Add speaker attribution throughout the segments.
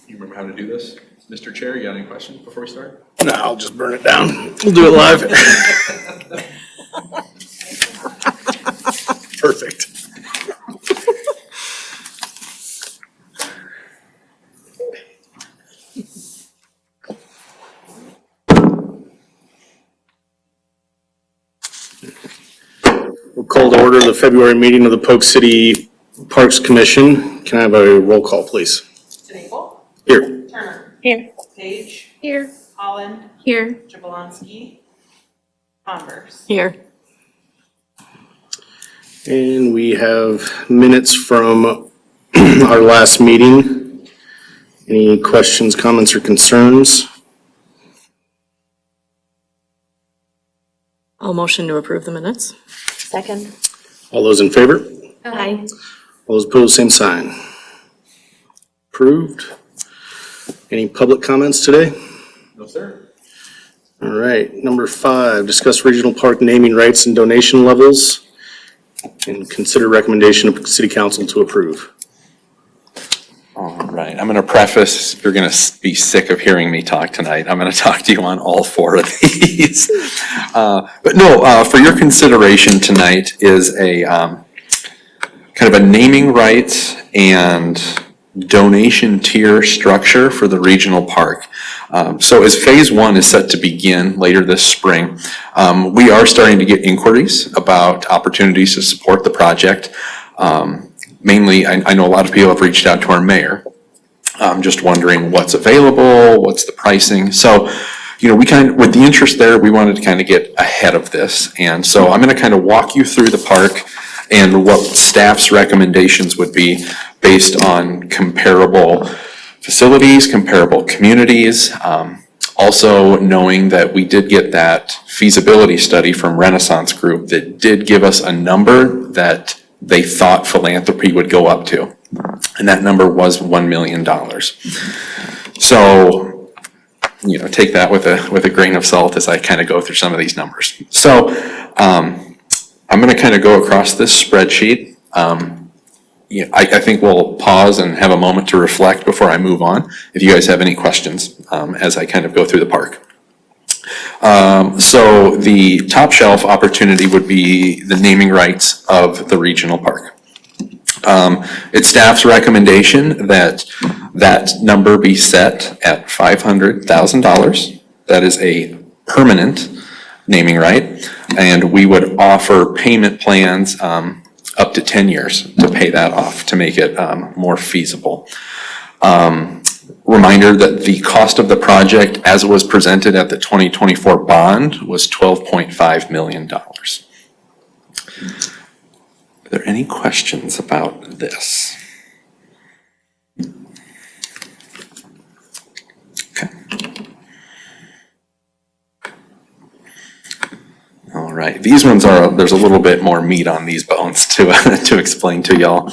Speaker 1: You remember how to do this? Mr. Chair, you got any questions before we start?
Speaker 2: No, I'll just burn it down. We'll do it live. Perfect. We'll call to order the February meeting of the Polk City Parks Commission. Can I have a roll call, please?
Speaker 3: Sable.
Speaker 2: Here.
Speaker 3: Turner.
Speaker 4: Here.
Speaker 3: Page.
Speaker 4: Here.
Speaker 3: Holland.
Speaker 4: Here.
Speaker 3: Jablonski. Converse.
Speaker 4: Here.
Speaker 2: And we have minutes from our last meeting. Any questions, comments, or concerns?
Speaker 4: I'll motion to approve the minutes. Second.
Speaker 2: All those in favor?
Speaker 4: Aye.
Speaker 2: All those opposed, same sign. Approved. Any public comments today?
Speaker 1: No, sir.
Speaker 2: All right, number 5, discuss regional park naming rights and donation levels and consider recommendation of City Council to approve.
Speaker 1: All right, I'm going to preface, you're going to be sick of hearing me talk tonight. I'm going to talk to you on all 4 of these. But no, for your consideration tonight is a kind of a naming rights and donation tier structure for the regional park. So as phase 1 is set to begin later this spring, we are starting to get inquiries about opportunities to support the project. Mainly, I know a lot of people have reached out to our mayor, just wondering what's available, what's the pricing. So, you know, with the interest there, we wanted to kind of get ahead of this. And so I'm going to kind of walk you through the park and what staff's recommendations would be based on comparable facilities, comparable communities. Also knowing that we did get that feasibility study from Renaissance Group that did give us a number that they thought philanthropy would go up to. And that number was $1 million. So, you know, take that with a grain of salt as I kind of go through some of these numbers. So, I'm going to kind of go across this spreadsheet. I think we'll pause and have a moment to reflect before I move on, if you guys have any questions as I kind of go through the park. So the top shelf opportunity would be the naming rights of the regional park. It's staff's recommendation that that number be set at $500,000. That is a permanent naming right, and we would offer payment plans up to 10 years to pay that off to make it more feasible. Reminder that the cost of the project as it was presented at the 2024 bond was $12.5 million. Are there any questions about this? Okay. All right, these ones there's a little bit more meat on these bones to explain to y'all.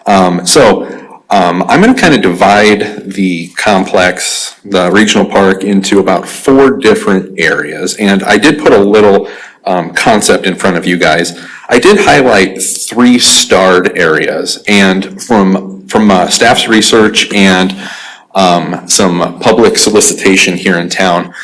Speaker 1: I'm going to kind of divide the complex, the regional park, into about 4 different areas. And I did put a little concept in front of you guys. I did highlight 3 starred areas. And from staff's research and some public solicitation here in town,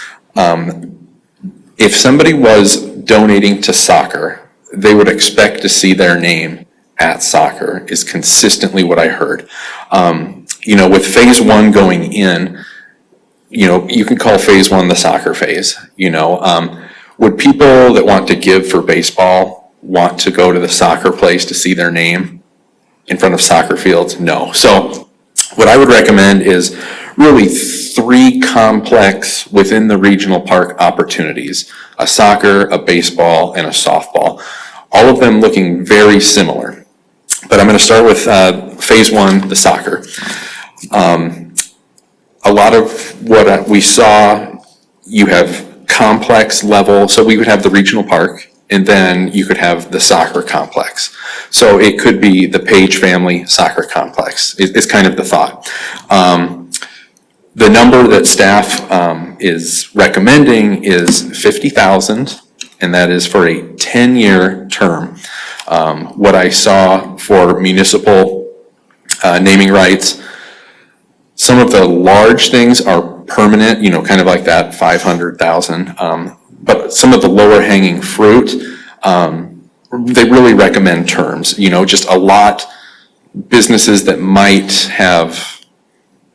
Speaker 1: if somebody was donating to soccer, they would expect to see their name at soccer, is consistently what I heard. You know, with phase 1 going in, you know, you can call phase 1 the soccer phase, you know. Would people that want to give for baseball want to go to the soccer place to see their name in front of soccer fields? No. So what I would recommend is really 3 complex within the regional park opportunities: a soccer, a baseball, and a softball. All of them looking very similar. But I'm going to start with phase 1, the soccer. A lot of what we saw, you have complex level, so we would have the regional park, and then you could have the soccer complex. So it could be the Page family soccer complex, is kind of the thought. The number that staff is recommending is $50,000, and that is for a 10-year term. What I saw for municipal naming rights, Some of the large things are permanent, kind of like that 500,000. But some of the lower hanging fruit, they really recommend terms, just a lot. Businesses that might have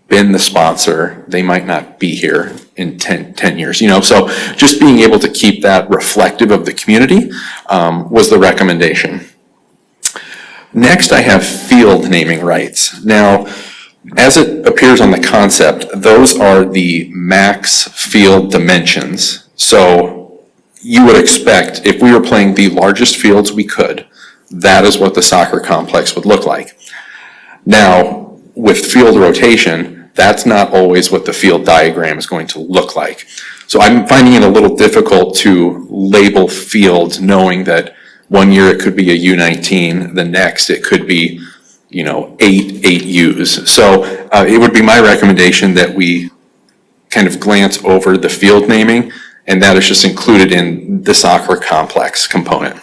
Speaker 1: been the sponsor, they might not be here in 10 years, so just being able to keep that reflective of the community was the recommendation. Next, I have field naming rights. Now, as it appears on the concept, those are the max field dimensions. So you would expect if we were playing the largest fields we could, that is what the soccer complex would look like. Now, with field rotation, that's not always what the field diagram is going to look like. So I'm finding it a little difficult to label fields, knowing that one year it could be a U19, the next it could be, eight U's. So it would be my recommendation that we kind of glance over the field naming, and that is just included in the soccer complex component.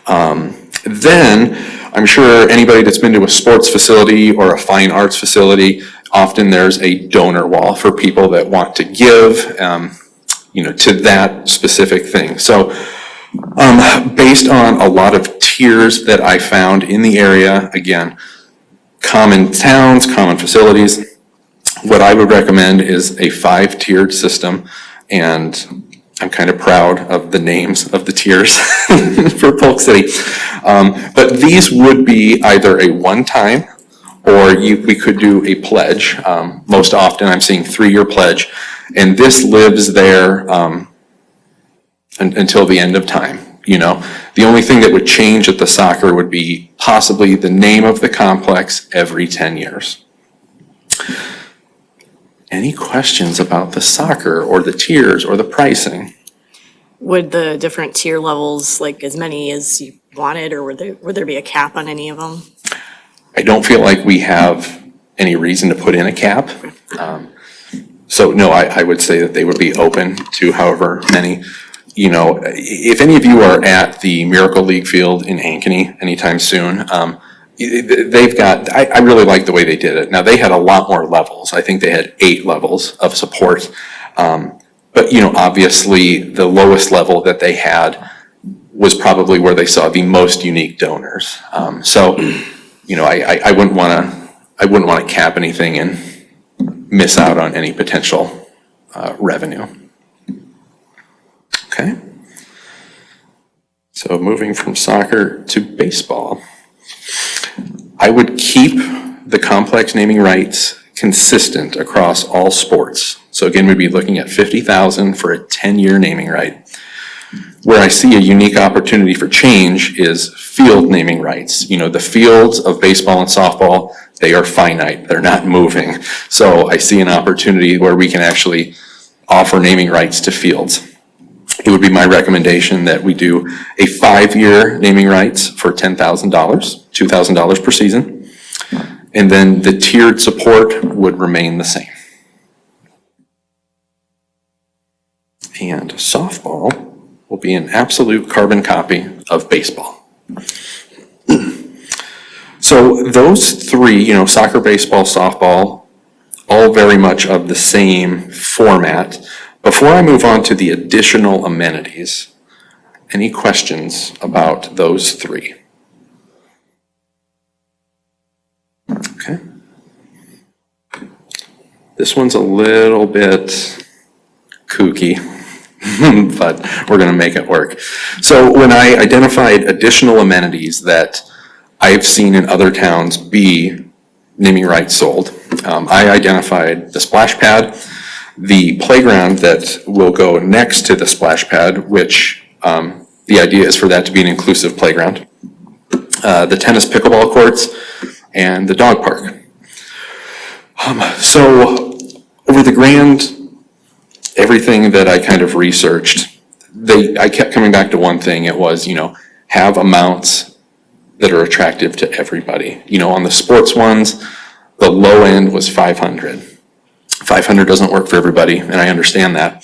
Speaker 1: Then, I'm sure anybody that's been to a sports facility or a fine arts facility, often there's a donor wall for people that want to give, to that specific thing. So, based on a lot of tiers that I found in the area, again, common towns, common facilities, what I would recommend is a 5-tiered system, and I'm kind of proud of the names of the tiers for Polk City. But these would be either a one-time or we could do a pledge. Most often I'm seeing 3-year pledge, and this lives there until the end of time. The only thing that would change at the soccer would be possibly the name of the complex every 10 years. Any questions about the soccer or the tiers or the pricing?
Speaker 4: Would the different tier levels, like as many as you wanted, or would there be a cap on any of them?
Speaker 1: I don't feel like we have any reason to put in a cap. So no, I would say that they would be open to however many. If any of you are at the Miracle League field in Ankeny anytime soon, they've got, I really like the way they did it. Now, they had a lot more levels. I think they had 8 levels of support. But, obviously, the lowest level that they had was probably where they saw the most unique donors. So, I wouldn't want to cap anything and miss out on any potential revenue. Okay. So moving from soccer to baseball, I would keep the complex naming rights consistent across all sports. So again, we'd be looking at $50,000 for a 10-year naming right. Where I see a unique opportunity for change is field naming rights. The fields of baseball and softball, they are finite, they're not moving. So I see an opportunity where we can actually offer naming rights to fields. It would be my recommendation that we do a 5-year naming rights for $10,000, $2,000 per season. And then the tiered support would remain the same. And softball will be an absolute carbon copy of baseball. So those 3, soccer, baseball, softball, all very much of the same format. Before I move on to the additional amenities, any questions about those 3? Okay. This one's a little bit kooky, but we're going to make it work. So when I identified additional amenities that I've seen in other towns be naming rights sold, I identified the splash pad, the playground that will go next to the splash pad, which the idea is for that to be an inclusive playground, the tennis pickleball courts, and the dog park. So over the everything that I kind of researched, I kept coming back to one thing. It was, have amounts that are attractive to everybody. On the sports ones, the low end was 500. 500 doesn't work for everybody, and I understand that.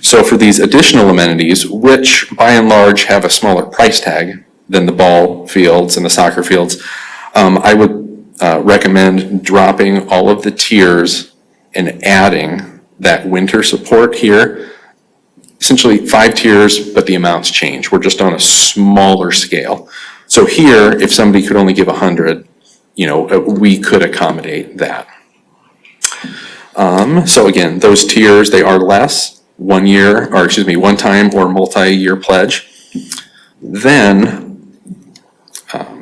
Speaker 1: So for these additional amenities, which by and large have a smaller price tag than the ball fields and the soccer fields, I would recommend dropping all of the tiers and adding that winter support here. Essentially 5 tiers, but the amounts change. We're just on a smaller scale. So here, if somebody could only give 100, we could accommodate that. So again, those tiers, they are less, one time or multi-year pledge. Then,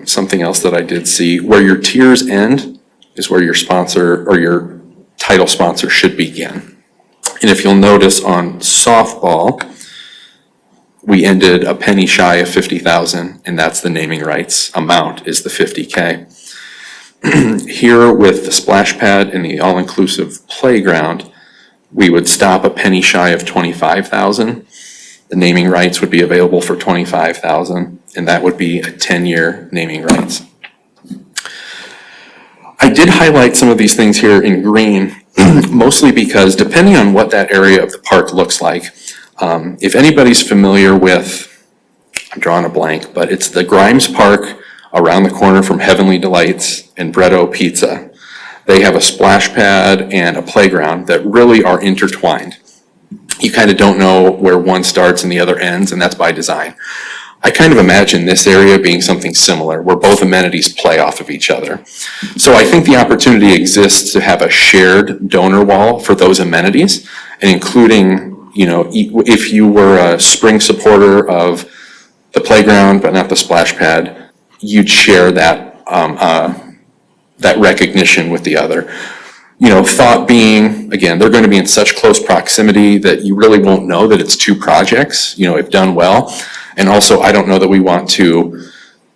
Speaker 1: something else that I did see, where your tiers end is where your sponsor or your title sponsor should begin. And if you'll notice on softball, we ended a penny shy of 50,000, and that's the naming rights amount is the 50K. Here with the splash pad and the all-inclusive playground, we would stop a penny shy of 25,000. The naming rights would be available for 25,000, and that would be a 10-year naming rights. I did highlight some of these things here in green, mostly because depending on what that area of the park looks like, if anybody's familiar with, I'm drawing a blank, but it's the Grimes Park around the corner from Heavenly Delights and Bretto Pizza. They have a splash pad and a playground that really are intertwined. You kind of don't know where one starts and the other ends, and that's by design. I kind of imagine this area being something similar, where both amenities play off of each other. So I think the opportunity exists to have a shared donor wall for those amenities, and including, if you were a spring supporter of the playground but not the splash pad, you'd share that that recognition with the other. Thought being, again, they're going to be in such close proximity that you really won't know that it's 2 projects, if done well. And also, I don't know that we want to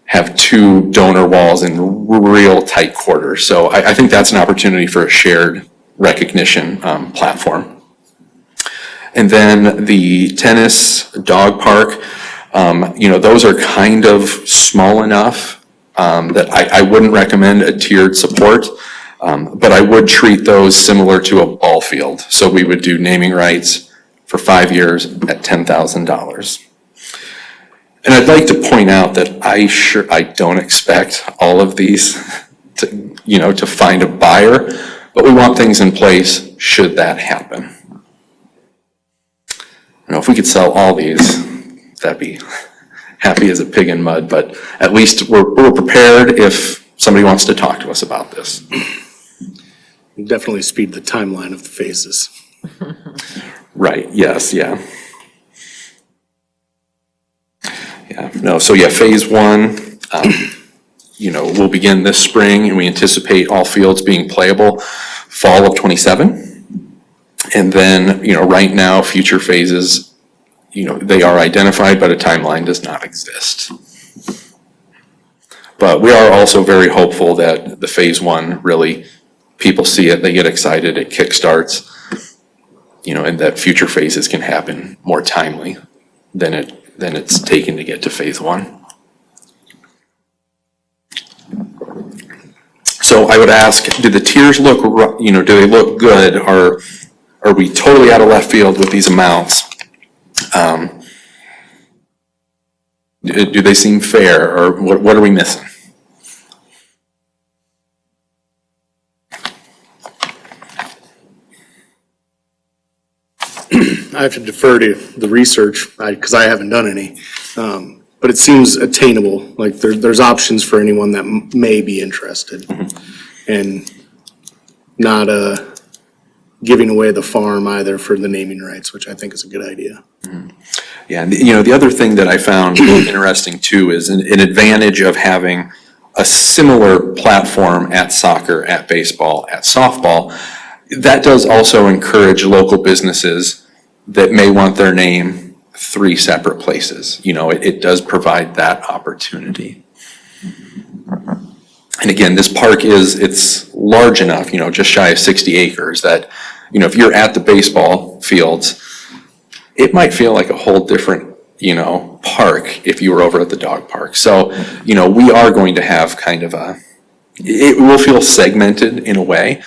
Speaker 1: have 2 donor walls in real tight quarters. So I think that's an opportunity for a shared recognition platform. And then the tennis dog park, those are kind of small enough that I wouldn't recommend a tiered support. But I would treat those similar to a ball field. So we would do naming rights for 5 years at $10,000. And I'd like to point out that I don't expect all of these to find a buyer, but we want things in place should that happen. If we could sell all these, that'd be happy as a pig in mud, but at least we're prepared if somebody wants to talk to us about this.
Speaker 2: Definitely speed the timeline of the phases.
Speaker 1: Right, yes, yeah. Phase 1, we'll begin this spring, and we anticipate all fields being playable fall of '27. And then, right now, future phases, they are identified, but a timeline does not exist. But we are also very hopeful that the phase 1 really, people see it, they get excited, it kickstarts, and that future phases can happen more timely than it's taken to get to phase 1. So I would ask, do the tiers look, do they look good? Are we totally out of left field with these amounts? Do they seem fair, or what are we missing?
Speaker 2: I have to defer to the research because I haven't done any. But it seems attainable, like there's options for anyone that may be interested. And not giving away the farm either for the naming rights, which I think is a good idea.
Speaker 1: Yeah, and the other thing that I found interesting too is an advantage of having a similar platform at soccer, at baseball, at softball. That does also encourage local businesses that may want their name 3 separate places. It does provide that opportunity. And again, this park it's large enough, just shy of 60 acres that, if you're at the baseball fields, it might feel like a whole different, park if you were over at the dog park. So, we are going to have kind of it will feel segmented in a way,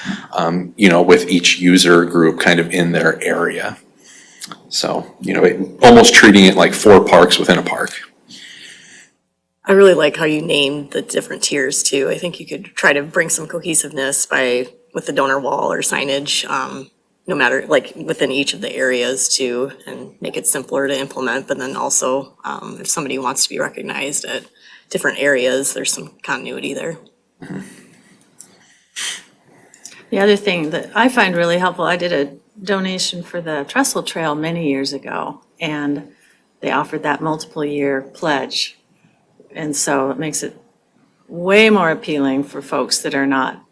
Speaker 1: with each user group kind of in their area. So, almost treating it like 4 parks within a park.
Speaker 4: I really like how you named the different tiers too. I think you could try to bring some cohesiveness with the donor wall or signage, no matter, like, within each of the areas too, and make it simpler to implement, but then also, if somebody wants to be recognized at different areas, there's some continuity there.
Speaker 5: The other thing that I find really helpful, I did a donation for the Trestle Trail many years ago, and they offered that multiple year pledge. And so it makes it way more appealing for folks that are not,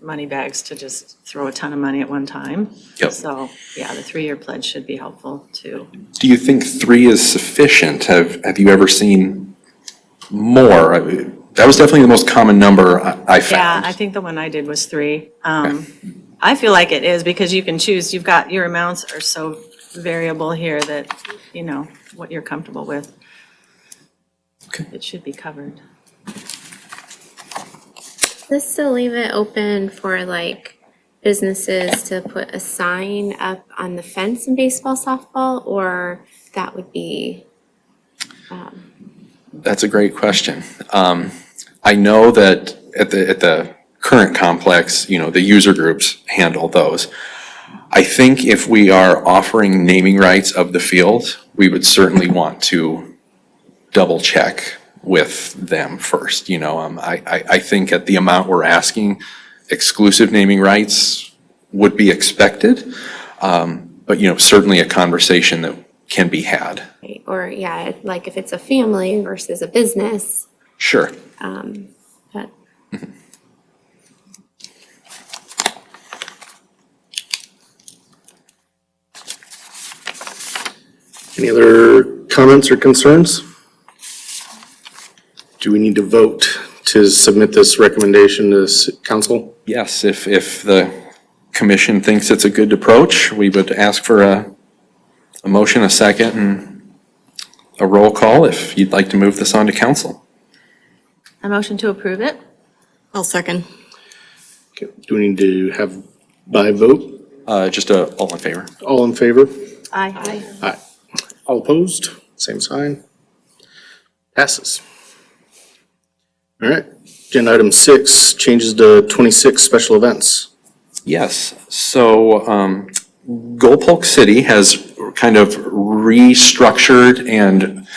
Speaker 5: money bags to just throw a ton of money at one time.
Speaker 1: Yep.
Speaker 5: So, yeah, the 3-year pledge should be helpful too.
Speaker 1: Do you think 3 is sufficient? Have you ever seen more? That was definitely the most common number I
Speaker 5: Yeah,
Speaker 1: found.
Speaker 5: I think the one I did was 3. I feel like it is because you can choose, your amounts are so variable here that, what you're comfortable with.
Speaker 1: Okay.
Speaker 5: It should be covered.
Speaker 6: This still leave it open for like businesses to put a sign up on the fence in baseball, softball, or that would be,
Speaker 1: That's a great question. I know that at the current complex, the user groups handle those. I think if we are offering naming rights of the field, we would certainly want to double check with them first. I think at the amount we're asking, exclusive naming rights would be expected. But certainly a conversation that can be had.
Speaker 6: or yeah, like if it's a family versus a business,
Speaker 1: Sure.
Speaker 6: but
Speaker 2: Any other comments or concerns? Do we need to vote to submit this recommendation to council?
Speaker 1: Yes, if the commission thinks it's a good approach, we would ask for a motion, a second, and a roll call if you'd like to move this on to council.
Speaker 5: A motion to approve it?
Speaker 4: I'll second.
Speaker 2: Okay, do we need to have by vote?
Speaker 1: Just all in favor.
Speaker 2: All in favor?
Speaker 5: Aye.
Speaker 2: Aye. All opposed? Same sign. Passes. All right. Agenda item 6, changes to 26 special events.
Speaker 1: Yes, so Polk City has kind of restructured and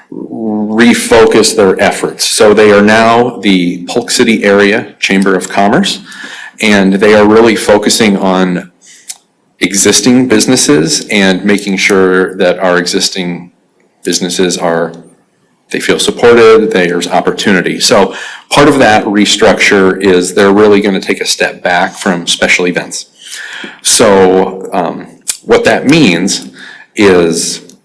Speaker 1: refocused their efforts. So they are now the Polk City Area Chamber of Commerce, and they are really focusing on existing businesses and making sure that our existing businesses they feel supported, there's opportunity. So part of that restructure is they're really going to take a step back from special events. So what that means is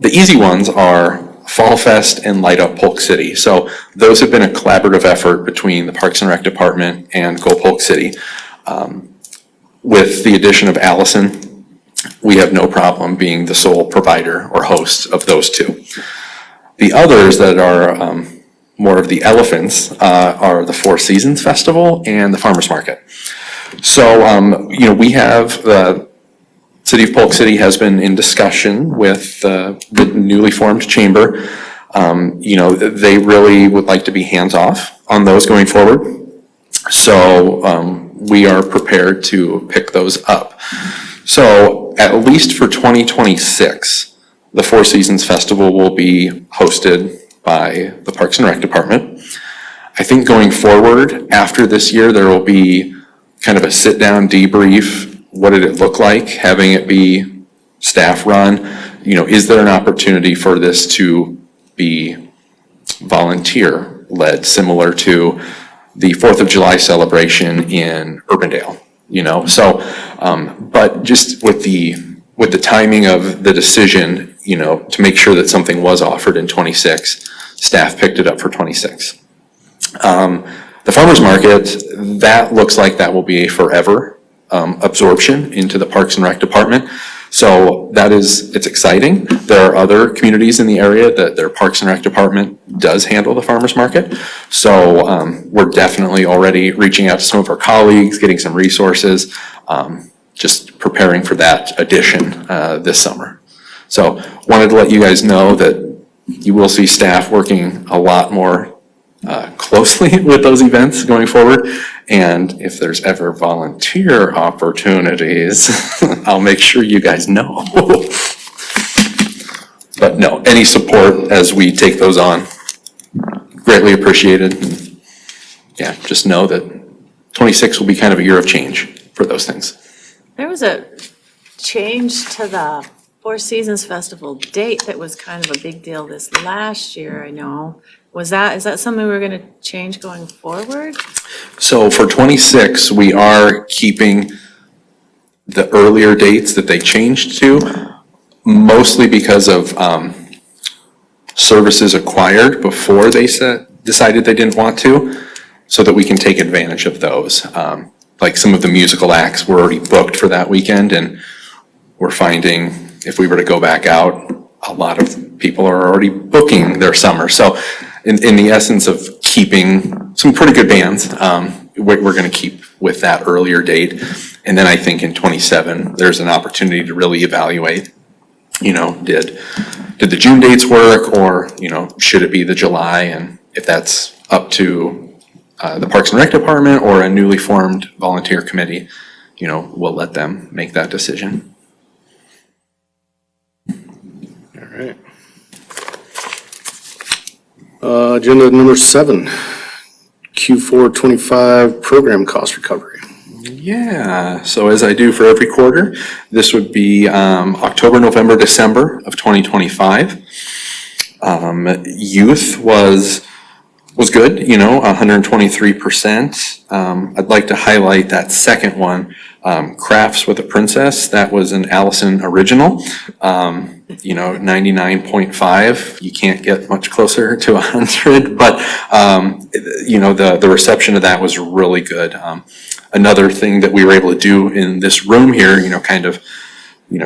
Speaker 1: the easy ones are Fall Fest and Light Up Polk City. So those have been a collaborative effort between the Parks and Rec Department and Go Polk City. With the addition of Allison, we have no problem being the sole provider or host of those two. The others that are more of the elephants are the Four Seasons Festival and the Farmers Market. So, we have, the City of Polk City has been in discussion with the newly formed chamber. They really would like to be hands-off on those going forward. So, we are prepared to pick those up. So, at least for 2026, the Four Seasons Festival will be hosted by the Parks and Rec Department. I think going forward, after this year, there will be kind of a sit-down debrief. What did it look like, having it be staff-run? Is there an opportunity for this to be volunteer-led, similar to the 4th of July celebration in Urbandale? But just with the timing of the decision, to make sure that something was offered in 26, staff picked it up for 26. The farmer's market, that looks like that will be a forever absorption into the Parks and Rec Department. So it's exciting. There are other communities in the area that their Parks and Rec Department does handle the farmer's market. So we're definitely already reaching out to some of our colleagues, getting some resources, just preparing for that addition this summer. So wanted to let you guys know that you will see staff working a lot more closely with those events going forward. And if there's ever volunteer opportunities, I'll make sure you guys know. But no, any support as we take those on, greatly appreciated. And yeah, just know that 26 will be kind of a year of change for those things.
Speaker 5: There was a change to the Four Seasons Festival date that was kind of a big deal this last year, I know. Is that something we're gonna change going forward?
Speaker 1: So for 26, we are keeping the earlier dates that they changed to, mostly because of services acquired before they decided they didn't want to, so that we can take advantage of those. Like some of the musical acts were already booked for that weekend, and we're finding if we were to go back out, a lot of people are already booking their summer. So in the essence of keeping some pretty good bands, we're gonna keep with that earlier date. And then I think in 27, there's an opportunity to really evaluate, did the June dates work, or, should it be the July? And if that's up to the Parks and Rec Department or a newly formed volunteer committee, we'll let them make that decision.
Speaker 2: All right. Agenda number 7, Q4 25 program cost recovery.
Speaker 1: Yeah, so as I do for every quarter, this would be October, November, December of 2025. Youth was good, 123%. I'd like to highlight that second one, Crafts with a Princess. That was an Allison original, 99.5. You can't get much closer to 100, but, the reception of that was really good. Another thing that we were able to do in this room here, kind of,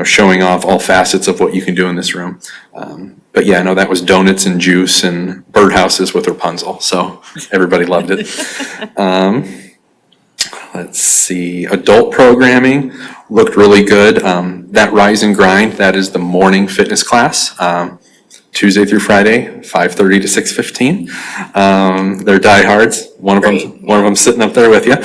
Speaker 1: showing off all facets of what you can do in this room. But yeah, no, that was donuts and juice and birdhouses with Rapunzel, so everybody loved it. Let's see, adult programming looked really good. That Rise and Grind, that is the morning fitness class, Tuesday through Friday, 5:30 to 6:15. They're diehards. One of them sitting up there with you.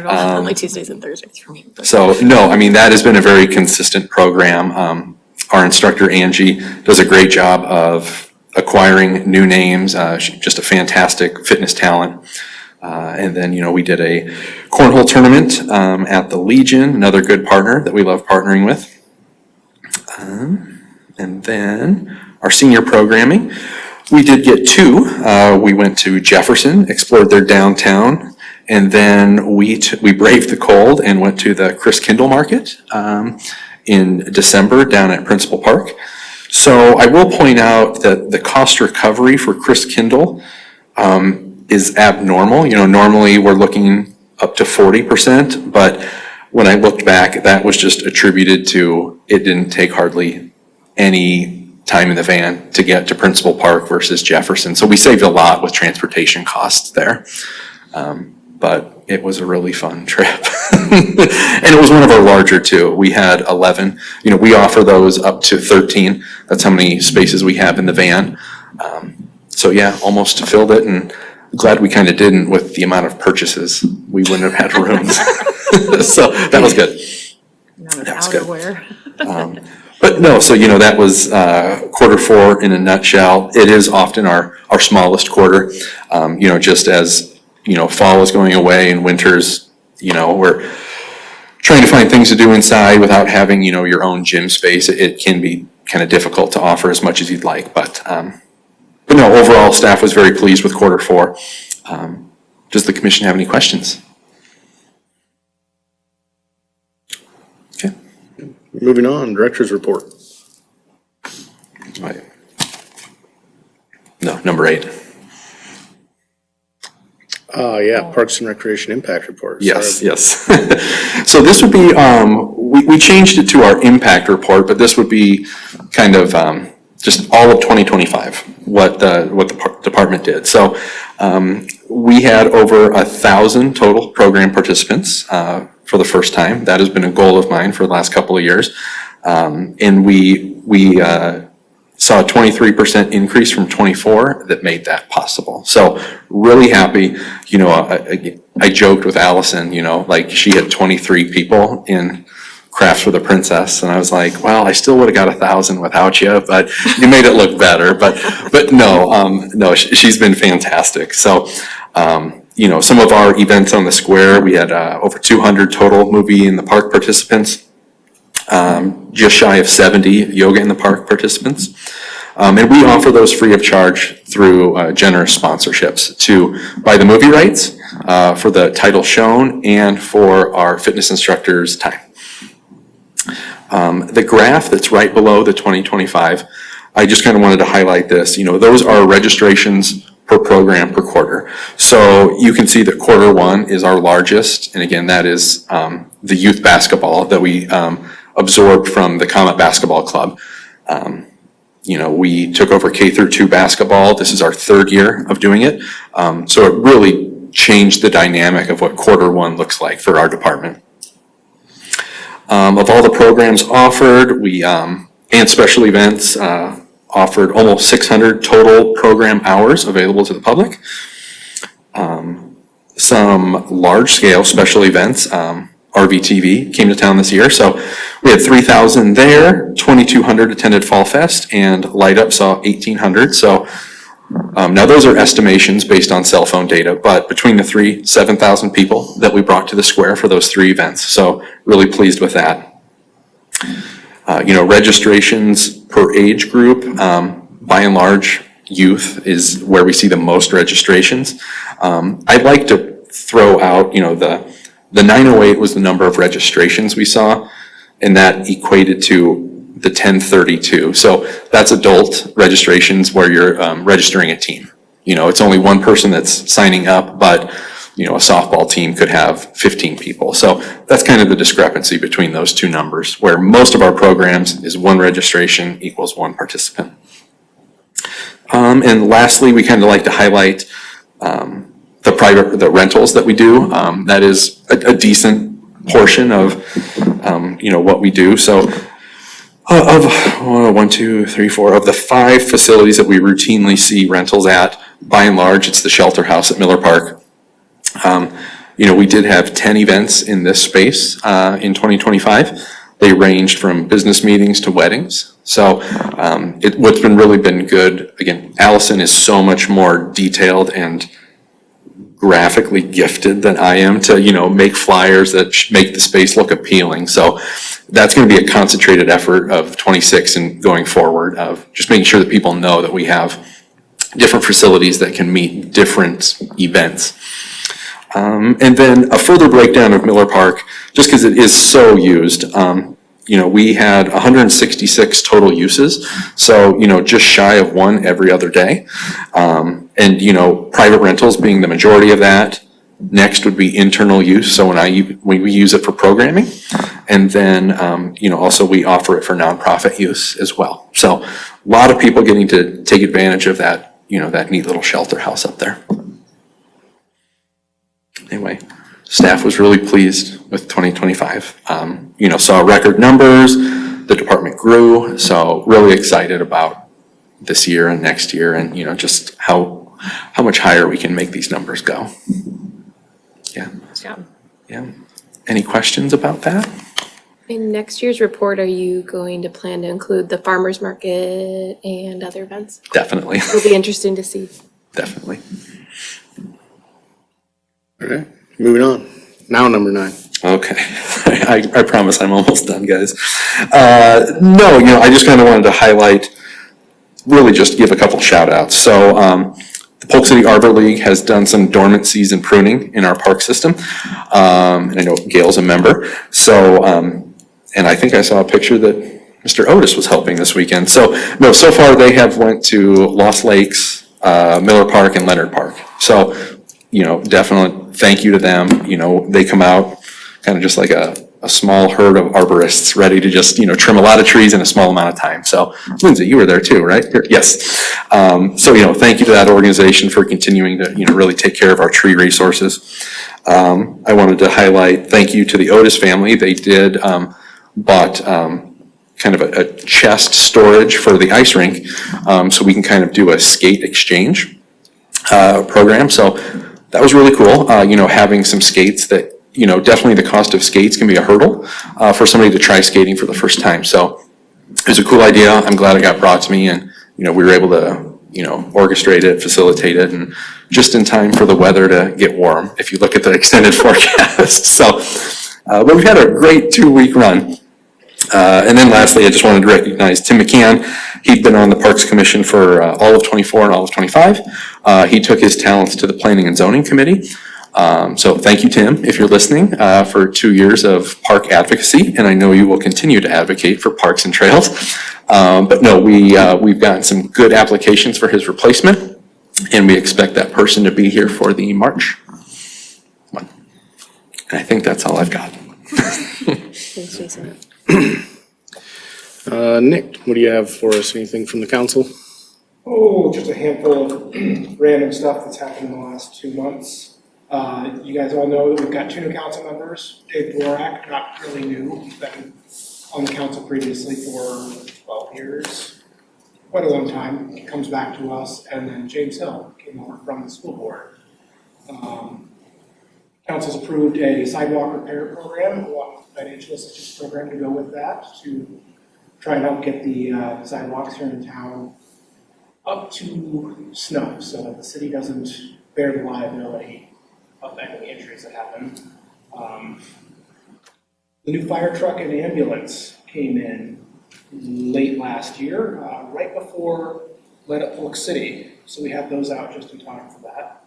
Speaker 4: Only Tuesdays and Thursdays for me. But.
Speaker 1: So no, I mean, that has been a very consistent program. Our instructor, Angie, does a great job of acquiring new names. She's just a fantastic fitness talent. And then, we did a cornhole tournament at the Legion, another good partner that we love partnering with. And then our senior programming, we did get 2. We went to Jefferson, explored their downtown, and then we braved the cold and went to the Chris Kindle Market in December down at Principal Park. So I will point out that the cost recovery for Chris Kindle is abnormal. Normally we're looking up to 40%, but when I looked back, that was just attributed to it didn't take hardly any time in the van to get to Principal Park versus Jefferson. So we saved a lot with transportation costs there. But it was a really fun trip. And it was one of our larger too. We had 11, we offer those up to 13. That's how many spaces we have in the van. So yeah, almost filled it, and glad we kind of didn't with the amount of purchases. We wouldn't have had rooms. So that was good.
Speaker 5: That was outerwear.
Speaker 1: But no, so that was Q4 in a nutshell. It is often our smallest quarter, just as fall is going away and winter's, we're trying to find things to do inside without having, your own gym space. It can be kind of difficult to offer as much as you'd like, but no, overall staff was very pleased with Q4. Does the commission have any questions? Okay.
Speaker 2: Moving on, director's report.
Speaker 1: Right. No, number 8.
Speaker 2: Yeah, Parks and Recreation Impact Report.
Speaker 1: Yes,
Speaker 2: Sorry.
Speaker 1: yes. So this would be, we changed it to our impact report, but this would be kind of just all of 2025, what the department did. So we had over 1,000 total program participants for the first time. That has been a goal of mine for the last couple of years. And we saw a 23% increase from 24 that made that possible. So really happy. You know, I joked with Allison, you know, like she had 23 people in Crafts for the Princess, and I was like, well, I still would have got 1,000 without you, but you made it look better. But no, she's been fantastic. So, you know, some of our events on the square, we had over 200 total Movie in the Park participants, just shy of 70 Yoga in the Park participants. And we offer those free of charge through generous sponsorships to buy the movie rights for the title shown and for our fitness instructors' time. The graph that's right below the 2025, I just kind of wanted to highlight this. You know, those are registrations per program per quarter. So you can see that quarter one is our largest, and again, that is the youth basketball that we absorbed from the Comet Basketball Club. You know, we took over K through 2 basketball. This is our 3rd year of doing it. So it really changed the dynamic of what quarter one looks like for our department. Of all the programs offered, we, and special events, offered almost 600 total program hours available to the public. Some large-scale special events, RVTV came to town this year, so we had 3,000 there, 2,200 attended Fall Fest, and Light Up saw 1,800. So now those are estimations based on cell phone data, but between the 7,000 people that we brought to the square for those 3 events. So really pleased with that. You know, registrations per age group, by and large, youth is where we see the most registrations. I'd like to throw out, you know, the 908 was the number of registrations we saw, and that equated to the 1032. So that's adult registrations where you're registering a team. You know, it's only one person that's signing up, but, you know, a softball team could have 15 people. So that's kind of the discrepancy between those two numbers, where most of our programs is 1 registration equals 1 participant. And lastly, we kind of like to highlight the rentals that we do. That is a decent portion of, you know, what we do. So of 1, 2, 3, 4 of the 5 facilities that we routinely see rentals at, by and large, it's the shelter house at Miller Park. You know, we did have 10 events in this space in 2025. They ranged from business meetings to weddings. So what's really been good, again, Allison is so much more detailed and graphically gifted than I am to, you know, make flyers that make the space look appealing. So that's going to be a concentrated effort of 26 and going forward, of just making sure that people know that we have different facilities that can meet different events. And then a further breakdown of Miller Park, just because it is so used. You know, we had 166 total uses, so, you know, just shy of 1 every other day. And, you know, private rentals being the majority of that. Next would be internal use, so when we use it for programming. And then, you know, also we offer it for nonprofit use as well. So a lot of people getting to take advantage of that, you know, that neat little shelter house up there. Anyway, staff was really pleased with 2025. You know, saw record numbers, the department grew, so really excited about this year and next year, and, you know, just how much higher we can make these numbers go. Yeah. Yeah. Any questions about that?
Speaker 7: In next year's report, are you going to plan to include the farmer's market and other events?
Speaker 1: Definitely.
Speaker 7: It'll be interesting to see.
Speaker 1: Definitely.
Speaker 2: Okay, moving on. Now number 9.
Speaker 1: Okay, I promise I'm almost done, guys. No, you know, I just kind of wanted to highlight, really just give a couple shout outs. So the Polk City Arbor League has done some dormant season pruning in our park system. And I know Gail's a member. So, and I think I saw a picture that Mr. Otis was helping this weekend. So, no, so far they have went to Lost Lakes, Miller Park, and Leonard Park. So, you know, definitely thank you to them. You know, they come out kind of just like a small herd of arborists ready to just, you know, trim a lot of trees in a small amount of time. So, Lindsay, you were there too, right? Yes. So, you know, thank you to that organization for continuing to, you know, really take care of our tree resources. I wanted to highlight, thank you to the Otis family. They did bought kind of a chest storage for the ice rink, so we can kind of do a skate exchange program. So that was really cool, having some skates that, definitely the cost of skates can be a hurdle for somebody to try skating for the first time. So it was a cool idea. I'm glad it got brought to me, and, we were able to, orchestrate it, facilitate it, and just in time for the weather to get warm, if you look at the extended forecast. So, but we've had a great 2-week run. And then lastly, I just wanted to recognize Tim McCann. He'd been on the Parks Commission for all of '24 and all of '25. He took his talents to the Planning and Zoning Committee. So thank you, Tim, if you're listening, for 2 years of park advocacy, and I know you will continue to advocate for parks and trails. But no, we've gotten some good applications for his replacement, and we expect that person to be here for the March one. And I think that's all I've got.
Speaker 7: Thanks, Jason.
Speaker 2: Nick, what do you have for us? Anything from the council?
Speaker 8: Oh, just a handful of random stuff that's happened in the last 2 months. You guys all know that we've got 2 new council members. Dave Dvorak, not really new, he's been on the council previously for 12 years, quite a long time. He comes back to us, and then James Hill came over from the school board. Council's approved a sidewalk repair program, along with a financial assistance program to go with that, to try and help get the sidewalks here in town up to snuff, so that the city doesn't bear the liability of any injuries that happen. The new fire truck and ambulance came in late last year, right before Let Up Polk City, so we have those out just in time for that.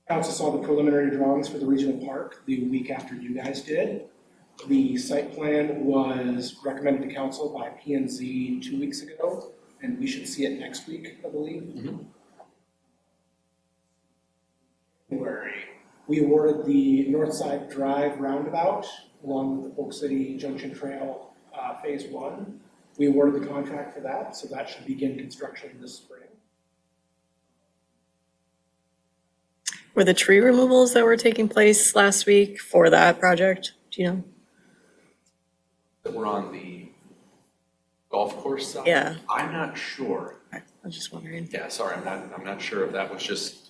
Speaker 8: Council saw the preliminary drawings for the regional park the week after you guys did. The site plan was recommended to council by P&Z 2 weeks ago, and we should see it next week, I believe. January, we awarded the Northside Drive roundabout along with the Polk City Junction Trail Phase 1. We awarded the contract for that, so that should begin construction this spring.
Speaker 4: Were the tree removals that were taking place last week for that project, do you know?
Speaker 1: That we're on the golf course side?
Speaker 4: Yeah.
Speaker 1: I'm not sure.
Speaker 4: I was just wondering.
Speaker 1: Yeah, sorry, I'm not sure if that was just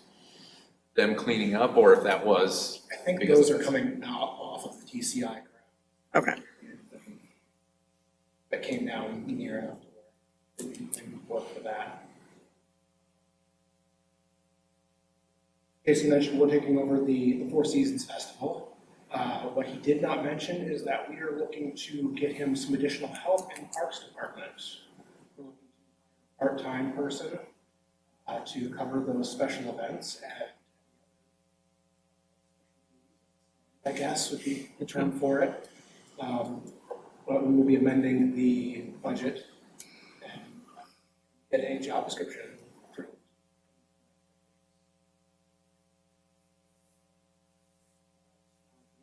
Speaker 1: them cleaning up or if that was.
Speaker 8: I think
Speaker 1: because
Speaker 8: those are coming out off of the TCI
Speaker 4: Okay.
Speaker 8: that came down near enough to where we can work for that. Jason mentioned we're taking over the Four Seasons Festival. What he did not mention is that we are looking to get him some additional help in the Parks Department. We're looking for a part-time person to cover those special events, and I guess would be the term for it. But we will be amending the budget and get a job description approved.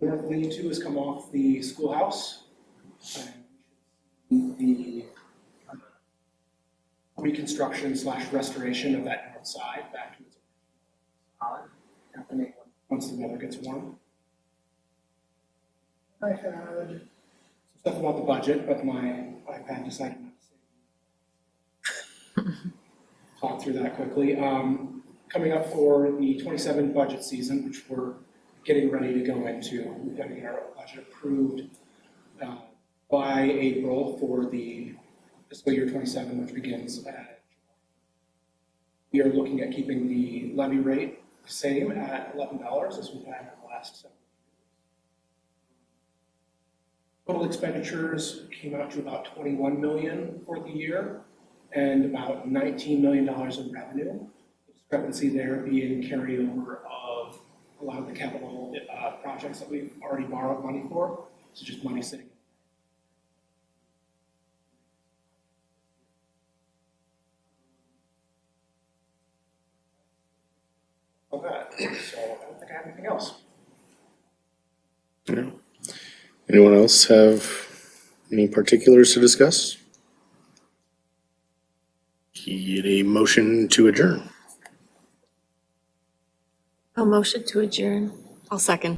Speaker 8: North Lean 2 has come off the schoolhouse. And the reconstruction / restoration of that north side back to its original happening once the weather gets warm. I had some stuff about the budget, but my iPad decided not to save. Talk through that quickly. Coming up for the 27 budget season, which we're getting ready to go into, we've got to get our budget approved by April for the fiscal year 27, which begins at. We are looking at keeping the levy rate the same at $11 as we've had in the last several. Total expenditures came out to about 21 million for the year and about $19 million in revenue. The discrepancy there being carryover of a lot of the capital projects that we've already borrowed money for. So just money sitting. Okay, so I don't think I have anything else.
Speaker 2: Yeah. Anyone else have any particulars to discuss? Get a motion to adjourn.
Speaker 5: A motion to adjourn.
Speaker 4: I'll second.